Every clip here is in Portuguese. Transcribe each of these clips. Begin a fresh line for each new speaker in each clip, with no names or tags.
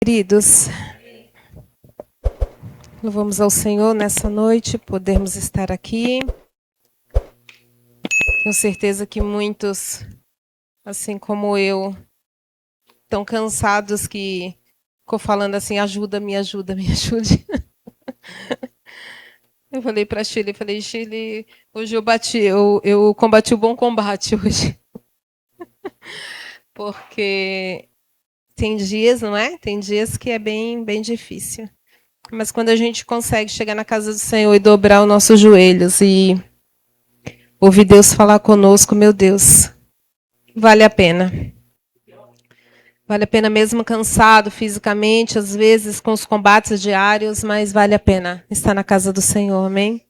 Queridos, louvamos ao Senhor nessa noite, podermos estar aqui. Tenho certeza que muitos, assim como eu, estão cansados que ficou falando assim, ajuda, me ajude. Eu falei para a Shirley, Shirley, hoje eu combati o bom combate hoje. Porque tem dias, não é? Tem dias que é bem difícil. Mas quando a gente consegue chegar na casa do Senhor e dobrar os nossos joelhos e ouvir Deus falar conosco, meu Deus, vale a pena. Vale a pena mesmo cansado fisicamente, às vezes com os combates diários, mas vale a pena estar na casa do Senhor, amém?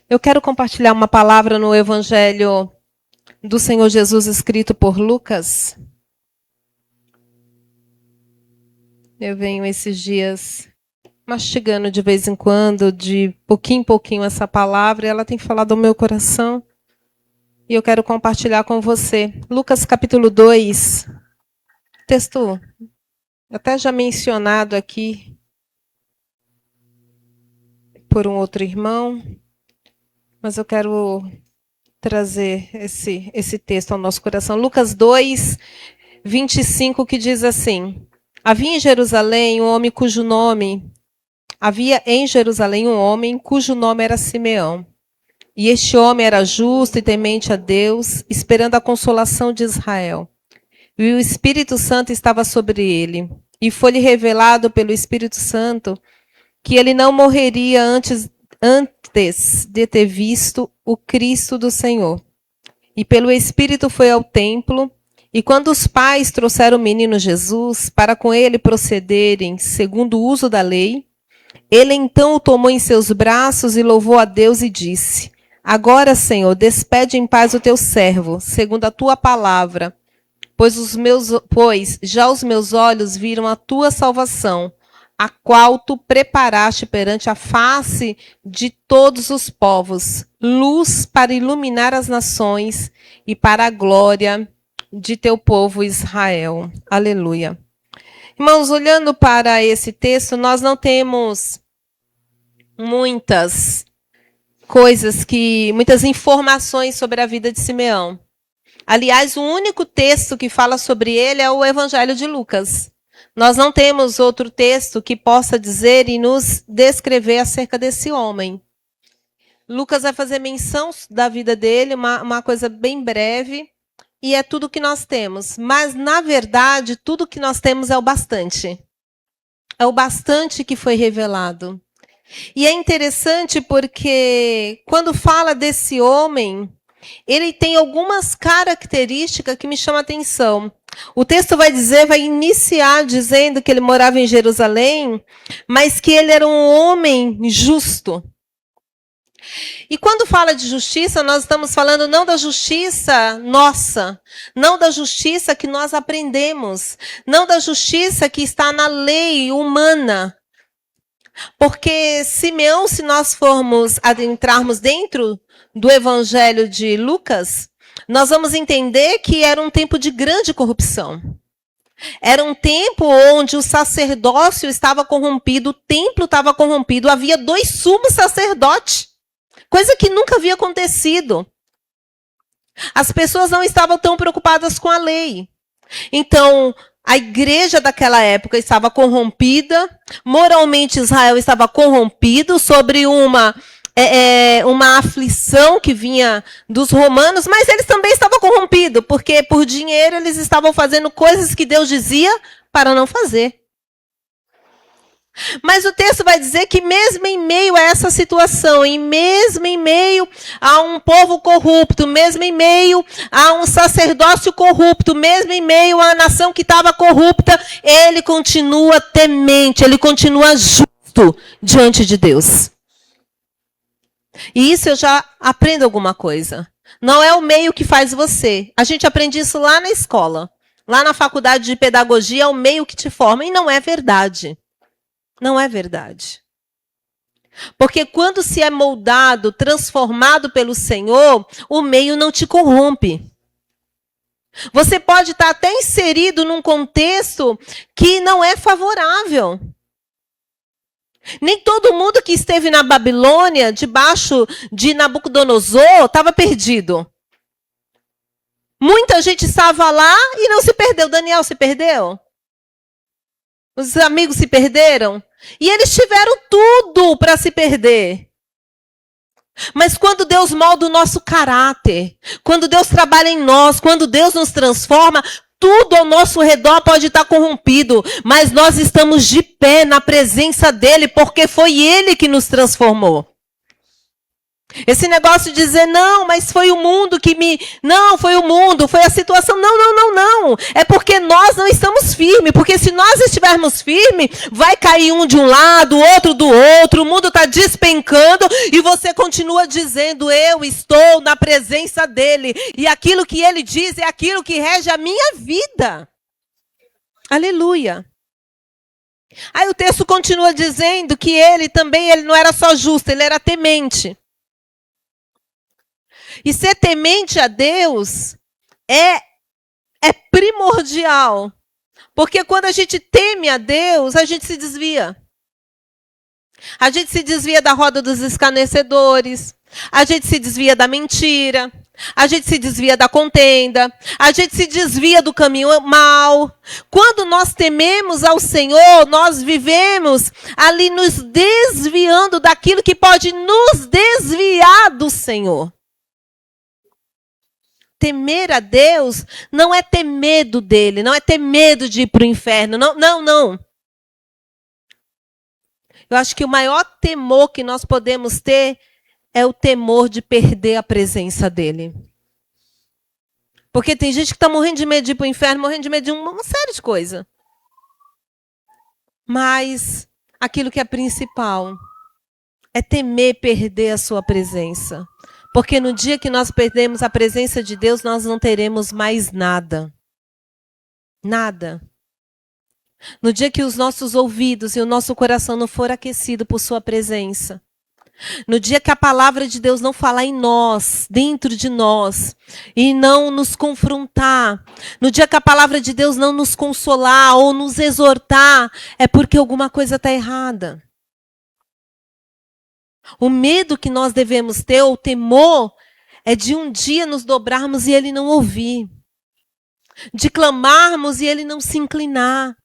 Eu quero compartilhar uma palavra no Evangelho do Senhor Jesus escrito por Lucas. Eu venho esses dias mastigando de vez em quando, de pouquinho em pouquinho essa palavra, e ela tem falado ao meu coração. E eu quero compartilhar com você. Lucas capítulo 2, texto até já mencionado aqui por um outro irmão, mas eu quero trazer esse texto ao nosso coração. Lucas 2, 25, que diz assim: Havia em Jerusalém um homem cujo nome era Simeão. E este homem era justo e temente a Deus, esperando a consolação de Israel. E o Espírito Santo estava sobre ele. E foi-lhe revelado pelo Espírito Santo que ele não morreria antes de ter visto o Cristo do Senhor. E pelo Espírito foi ao templo, e quando os pais trouxeram o menino Jesus para com ele procederem segundo o uso da lei, ele então o tomou em seus braços e louvou a Deus e disse: Agora, Senhor, despede em paz o teu servo, segundo a tua palavra, pois já os meus olhos viram a tua salvação, a qual tu preparaste perante a face de todos os povos, luz para iluminar as nações e para a glória de teu povo Israel. Aleluia. Irmãos, olhando para esse texto, nós não temos muitas informações sobre a vida de Simeão. Aliás, o único texto que fala sobre ele é o Evangelho de Lucas. Nós não temos outro texto que possa dizer e nos descrever acerca desse homem. Lucas vai fazer menção da vida dele, uma coisa bem breve, e é tudo que nós temos. Mas, na verdade, tudo que nós temos é o bastante. É o bastante que foi revelado. E é interessante porque, quando fala desse homem, ele tem algumas características que me chamam a atenção. O texto vai iniciar dizendo que ele morava em Jerusalém, mas que ele era um homem justo. E quando fala de justiça, nós estamos falando não da justiça nossa, não da justiça que nós aprendemos, não da justiça que está na lei humana. Porque Simeão, se nós formos adentrarmos dentro do Evangelho de Lucas, nós vamos entender que era um tempo de grande corrupção. Era um tempo onde o sacerdócio estava corrompido, o templo estava corrompido, havia 2 sumos sacerdotes, coisa que nunca havia acontecido. As pessoas não estavam tão preocupadas com a lei. Então, a igreja daquela época estava corrompida, moralmente Israel estava corrompido sobre uma aflição que vinha dos romanos, mas eles também estavam corrompidos, porque por dinheiro eles estavam fazendo coisas que Deus dizia para não fazer. Mas o texto vai dizer que mesmo em meio a essa situação, e mesmo em meio a um povo corrupto, mesmo em meio a um sacerdócio corrupto, mesmo em meio a uma nação que estava corrupta, ele continua temente, ele continua justo diante de Deus. E isso eu já aprendo alguma coisa. Não é o meio que faz você. A gente aprende isso lá na escola. Lá na faculdade de pedagogia é o meio que te forma, e não é verdade. Não é verdade. Porque quando se é moldado, transformado pelo Senhor, o meio não te corrompe. Você pode estar até inserido num contexto que não é favorável. Nem todo mundo que esteve na Babilônia, debaixo de Nabucodonosor, estava perdido. Muita gente estava lá e não se perdeu. Daniel se perdeu? Os amigos se perderam? E eles tiveram tudo para se perder. Mas quando Deus molda o nosso caráter, quando Deus trabalha em nós, quando Deus nos transforma, tudo ao nosso redor pode estar corrompido, mas nós estamos de pé na presença dele, porque foi ele que nos transformou. Esse negócio de dizer, não, mas foi o mundo que me... Não, foi o mundo, foi a situação. Não. É porque nós não estamos firmes. Porque se nós estivermos firmes, vai cair um de um lado, outro do outro, o mundo está despencando e você continua dizendo, eu estou na presença dele. E aquilo que ele diz é aquilo que rege a minha vida. Aleluia. Aí o texto continua dizendo que ele não era só justo, ele era temente. E ser temente a Deus é primordial. Porque quando a gente teme a Deus, a gente se desvia. A gente se desvia da roda dos escarnecedores. A gente se desvia da mentira. A gente se desvia da contenda. A gente se desvia do caminho mau. Quando nós tememos ao Senhor, nós vivemos ali nos desviando daquilo que pode nos desviar do Senhor. Temer a Deus não é ter medo dele, não é ter medo de ir para o inferno. Não. Eu acho que o maior temor que nós podemos ter é o temor de perder a presença dele. Porque tem gente que está morrendo de medo de ir para o inferno, morrendo de medo de uma série de coisas. Mas aquilo que é principal é temer perder a sua presença. Porque no dia que nós perdemos a presença de Deus, nós não teremos mais nada. Nada. No dia que os nossos ouvidos e o nosso coração não for aquecido por sua presença. No dia que a palavra de Deus não falar em nós, dentro de nós, e não nos confrontar. No dia que a palavra de Deus não nos consolar ou nos exortar, é porque alguma coisa está errada. O medo que nós devemos ter, ou o temor, é de um dia nos dobrarmos e ele não ouvir. De clamarmos e ele não se inclinar.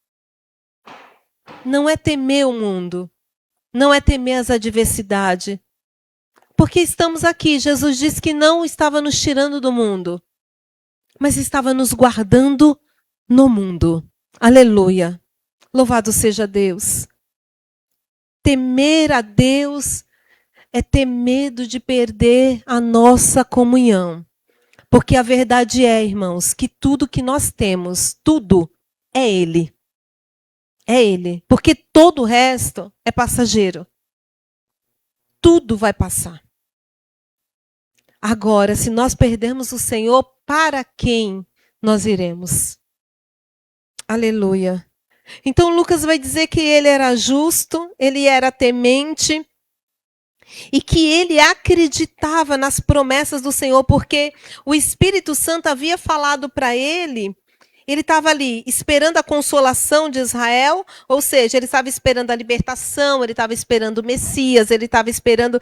Não é temer o mundo. Não é temer as adversidades. Porque estamos aqui. Jesus disse que não estava nos tirando do mundo, mas estava nos guardando no mundo. Aleluia. Louvado seja Deus. Temer a Deus é ter medo de perder a nossa comunhão. Porque a verdade é, irmãos, que tudo que nós temos, tudo, é Ele. É Ele. Porque todo o resto é passageiro. Tudo vai passar. Agora, se nós perdermos o Senhor, para quem nós iremos? Aleluia. Então, Lucas vai dizer que ele era justo, ele era temente, e que ele acreditava nas promessas do Senhor, porque o Espírito Santo havia falado para ele, ele estava ali esperando a consolação de Israel, ou seja, ele estava esperando a libertação, ele estava esperando o Messias, ele estava esperando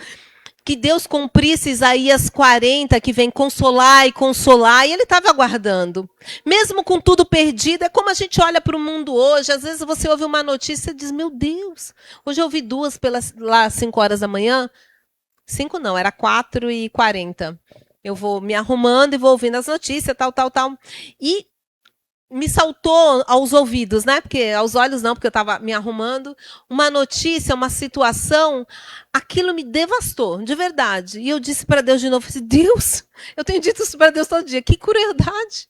que Deus cumprisse Isaías 40, que vem consolar, e ele estava aguardando. Mesmo com tudo perdido, é como a gente olha para o mundo hoje, às vezes você ouve uma notícia e diz, meu Deus, hoje eu ouvi duas lá às 5 horas da manhã, 5 não, era 4h40. Eu vou me arrumando e vou ouvindo as notícias, tal. E me saltou aos ouvidos, né? Porque aos olhos não, porque eu estava me arrumando. Uma notícia, uma situação, aquilo me devastou, de verdade. E eu disse para Deus de novo, Deus, eu tenho dito isso para Deus todo dia, que crueldade.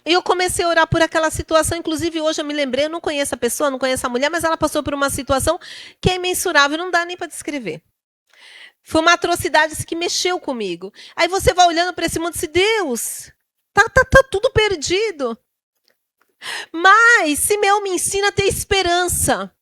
E eu comecei a orar por aquela situação, inclusive hoje eu me lembrei, eu não conheço a pessoa, não conheço a mulher, mas ela passou por uma situação que é imensurável, não dá nem para descrever. Foi uma atrocidade que mexeu comigo. Aí você vai olhando para esse mundo e diz, Deus, tá tudo perdido. Mas Simeão me ensina a ter esperança.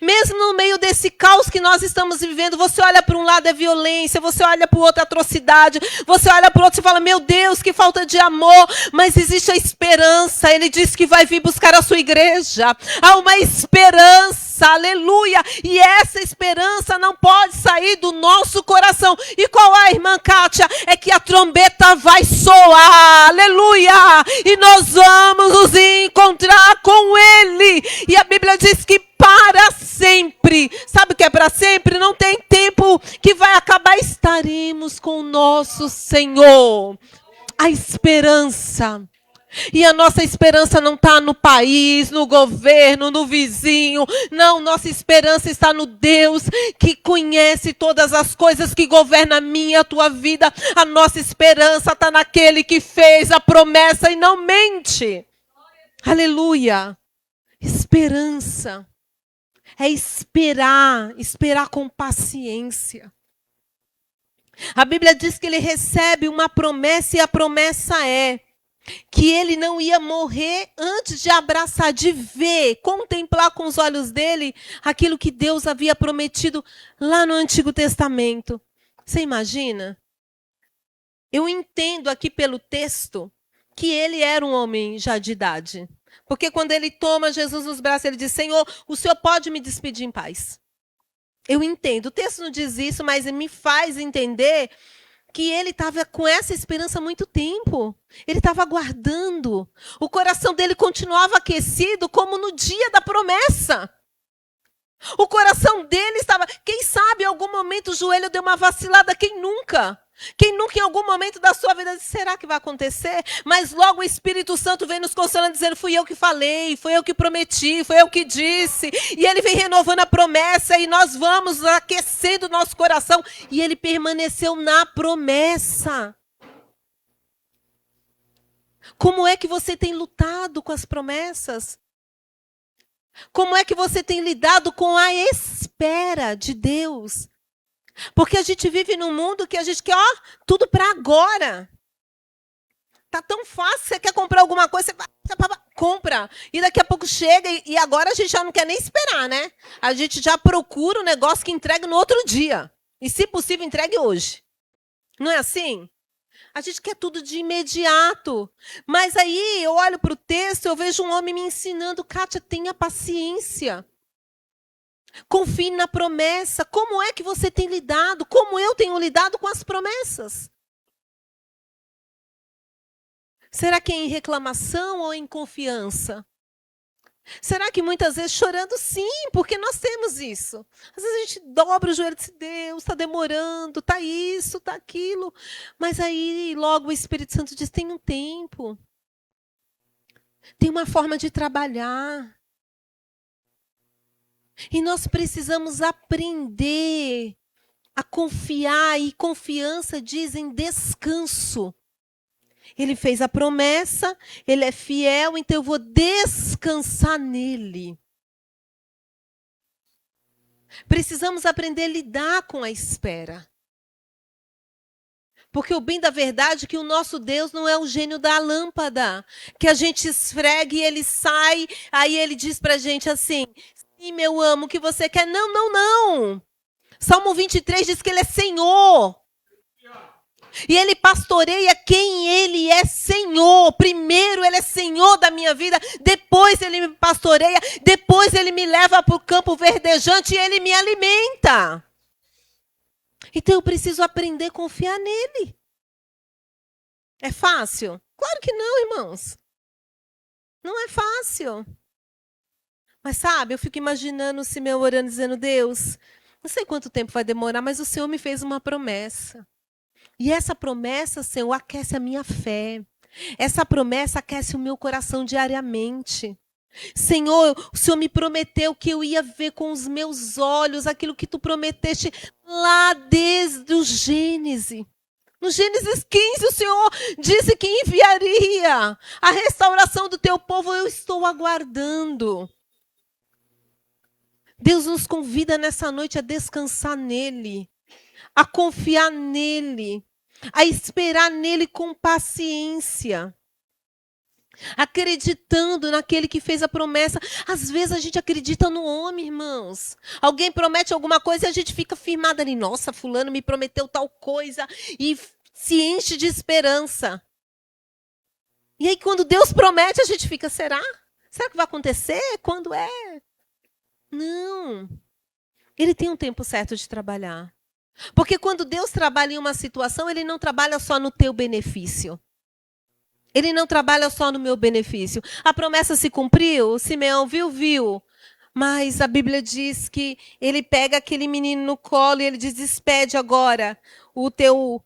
Mesmo no meio desse caos que nós estamos vivendo, você olha para um lado é violência, você olha para o outro é atrocidade, você olha para o outro e fala, meu Deus, que falta de amor, mas existe a esperança. Ele disse que vai vir buscar a sua igreja. Há uma esperança, aleluia, e essa esperança não pode sair do nosso coração. E qual é, irmã Kátia? É que a trombeta vai soar, aleluia, e nós vamos nos encontrar com Ele. E a Bíblia diz que para sempre. Sabe o que é para sempre? Não tem tempo que vai acabar. Estaremos com o nosso Senhor. A esperança. E a nossa esperança não está no país, no governo, no vizinho. Não, nossa esperança está no Deus que conhece todas as coisas, que governa a minha e a tua vida. A nossa esperança está naquele que fez a promessa e não mente. Aleluia. Esperança. É esperar com paciência. A Bíblia diz que ele recebe uma promessa e a promessa é que ele não ia morrer antes de abraçar, de ver, contemplar com os olhos dele aquilo que Deus havia prometido lá no Antigo Testamento. Você imagina? Eu entendo aqui pelo texto que ele era um homem já de idade. Porque quando ele toma Jesus nos braços, ele diz, Senhor, o Senhor pode me despedir em paz. Eu entendo. O texto não diz isso, mas me faz entender que ele estava com essa esperança há muito tempo. Ele estava aguardando. O coração dele continuava aquecido como no dia da promessa. O coração dele estava... Quem sabe em algum momento o joelho deu uma vacilada, quem nunca? Quem nunca em algum momento da sua vida disse, será que vai acontecer? Mas logo o Espírito Santo vem nos consolando dizendo, fui eu que falei, foi eu que prometi, foi eu que disse. E ele vem renovando a promessa e nós vamos aquecendo o nosso coração. E ele permaneceu na promessa. Como é que você tem lutado com as promessas? Como é que você tem lidado com a espera de Deus? Porque a gente vive num mundo que a gente quer, tudo para agora. Tá tão fácil, você quer comprar alguma coisa, você compra. E daqui a pouco chega e agora a gente já não quer nem esperar, né? A gente já procura um negócio que entregue no outro dia. E, se possível, entregue hoje. Não é assim? A gente quer tudo de imediato. Mas aí eu olho para o texto, eu vejo um homem me ensinando, Kátia, tenha paciência. Confie na promessa. Como é que você tem lidado? Como eu tenho lidado com as promessas? Será que é em reclamação ou em confiança? Será que muitas vezes chorando? Sim, porque nós temos isso. Às vezes a gente dobra o joelho e diz, Deus, está demorando, está isso, está aquilo. Mas aí logo o Espírito Santo diz, tem um tempo. Tem uma forma de trabalhar. E nós precisamos aprender a confiar, e confiança diz em descanso. Ele fez a promessa, ele é fiel, então eu vou descansar nele. Precisamos aprender a lidar com a espera. Porque o bem da verdade é que o nosso Deus não é o gênio da lâmpada, que a gente esfrega e ele sai, aí ele diz pra gente assim, sim, meu amo, o que você quer? Não, não, não. Salmo 23 diz que ele é Senhor. E ele pastoreia quem ele é Senhor. Primeiro ele é Senhor da minha vida, depois ele me pastoreia, depois ele me leva para o campo verdejante e ele me alimenta. Então eu preciso aprender a confiar nele. É fácil? Claro que não, irmãos. Não é fácil. Mas sabe, eu fico imaginando o Simeão orando, dizendo, Deus, não sei quanto tempo vai demorar, mas o Senhor me fez uma promessa. E essa promessa, Senhor, aquece a minha fé. Essa promessa aquece o meu coração diariamente. Senhor, o Senhor me prometeu que eu ia ver com os meus olhos aquilo que tu prometeste lá desde o Gênesis. No Gênesis 15, o Senhor disse que enviaria a restauração do teu povo. Eu estou aguardando. Deus nos convida nessa noite a descansar nele, a confiar nele, a esperar nele com paciência. acreditando naquele que fez a promessa. Às vezes a gente acredita no homem, irmãos. Alguém promete alguma coisa e a gente fica firmada ali. Nossa, fulano me prometeu tal coisa. E se enche de esperança. E aí quando Deus promete, a gente fica, será? Será que vai acontecer? Quando é? Não. Ele tem um tempo certo de trabalhar. Porque quando Deus trabalha em uma situação, Ele não trabalha só no teu benefício. Ele não trabalha só no meu benefício. A promessa se cumpriu? Simeão viu. Mas a Bíblia diz que ele pega aquele menino no colo e ele diz, despede agora o teu...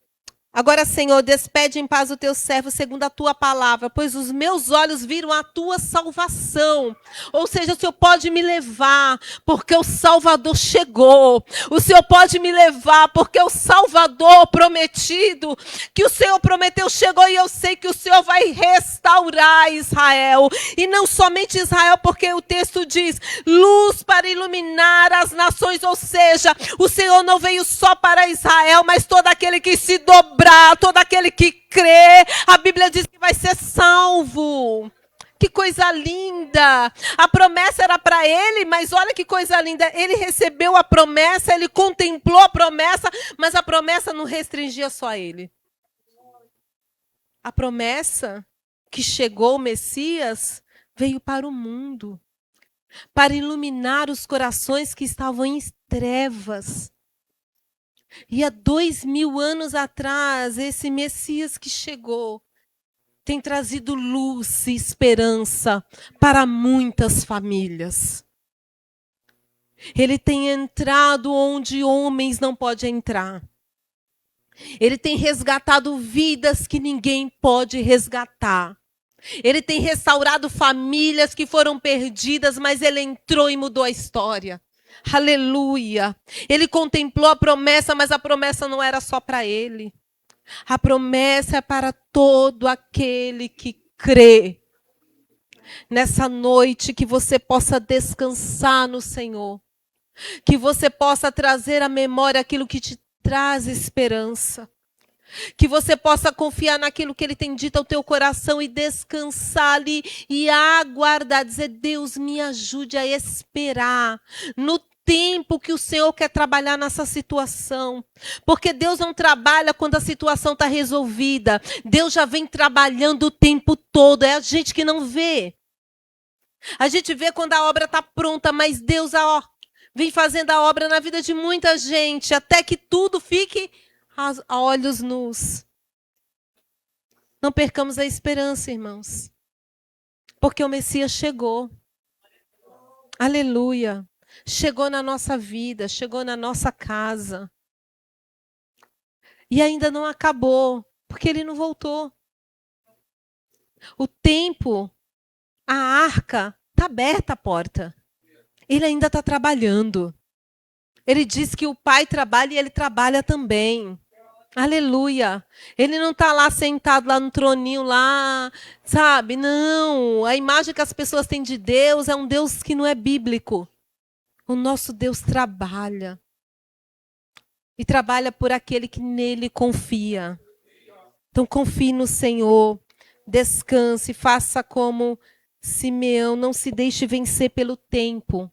Agora, Senhor, despede em paz o teu servo segundo a tua palavra, pois os meus olhos viram a tua salvação. Ou seja, o Senhor pode me levar, porque o Salvador chegou. O Senhor pode me levar, porque o Salvador prometido, que o Senhor prometeu, chegou, e eu sei que o Senhor vai restaurar Israel. E não somente Israel, porque o texto diz, luz para iluminar as nações. Ou seja, o Senhor não veio só para Israel, mas todo aquele que se dobrar, todo aquele que crê, a Bíblia diz que vai ser salvo. Que coisa linda! A promessa era para ele, mas olha que coisa linda. Ele recebeu a promessa, ele contemplou a promessa, mas a promessa não restringia só a ele. A promessa que chegou o Messias veio para o mundo, para iluminar os corações que estavam em trevas. E há 2000 anos atrás, esse Messias que chegou tem trazido luz e esperança para muitas famílias. Ele tem entrado onde homens não podem entrar. Ele tem resgatado vidas que ninguém pode resgatar. Ele tem restaurado famílias que foram perdidas, mas ele entrou e mudou a história. Aleluia. Ele contemplou a promessa, mas a promessa não era só para ele. A promessa é para todo aquele que crê. Nessa noite, que você possa descansar no Senhor. Que você possa trazer à memória aquilo que te traz esperança. Que você possa confiar naquilo que Ele tem dito ao teu coração e descansar ali e aguardar, dizer, Deus, me ajude a esperar no tempo que o Senhor quer trabalhar nessa situação. Porque Deus não trabalha quando a situação está resolvida. Deus já vem trabalhando o tempo todo. É a gente que não vê. A gente vê quando a obra está pronta, mas Deus vem fazendo a obra na vida de muita gente, até que tudo fique a olhos nus. Não percamos a esperança, irmãos. Porque o Messias chegou. Aleluia. Chegou na nossa vida, chegou na nossa casa. E ainda não acabou, porque ele não voltou. O tempo, a arca, está aberta a porta. Ele ainda está trabalhando. Ele diz que o Pai trabalha e ele trabalha também. Aleluia. Ele não está lá sentado lá no troninho lá, sabe? Não. A imagem que as pessoas têm de Deus é um Deus que não é bíblico. O nosso Deus trabalha. E trabalha por aquele que nele confia. Então confie no Senhor. Descanse, faça como Simeão. Não se deixe vencer pelo tempo.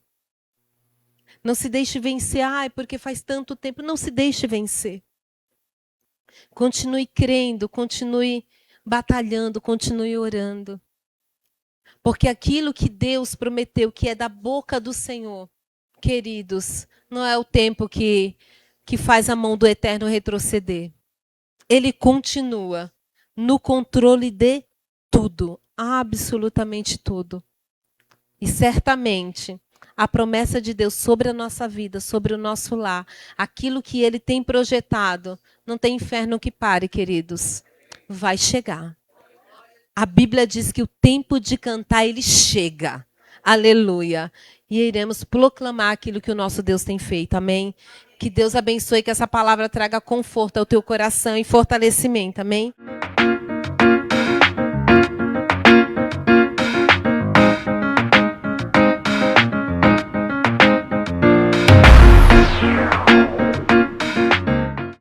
Não se deixe vencer, porque faz tanto tempo. Não se deixe vencer. Continue crendo, continue batalhando, continue orando. Porque aquilo que Deus prometeu, que é da boca do Senhor, queridos, não é o tempo que faz a mão do Eterno retroceder. Ele continua no controle de tudo, absolutamente tudo. E certamente a promessa de Deus sobre a nossa vida, sobre o nosso lar, aquilo que Ele tem projetado, não tem inferno que pare, queridos. Vai chegar. A Bíblia diz que o tempo de cantar, ele chega. Aleluia. E iremos proclamar aquilo que o nosso Deus tem feito. Amém? Que Deus abençoe, que essa palavra traga conforto ao teu coração e fortalecimento. Amém?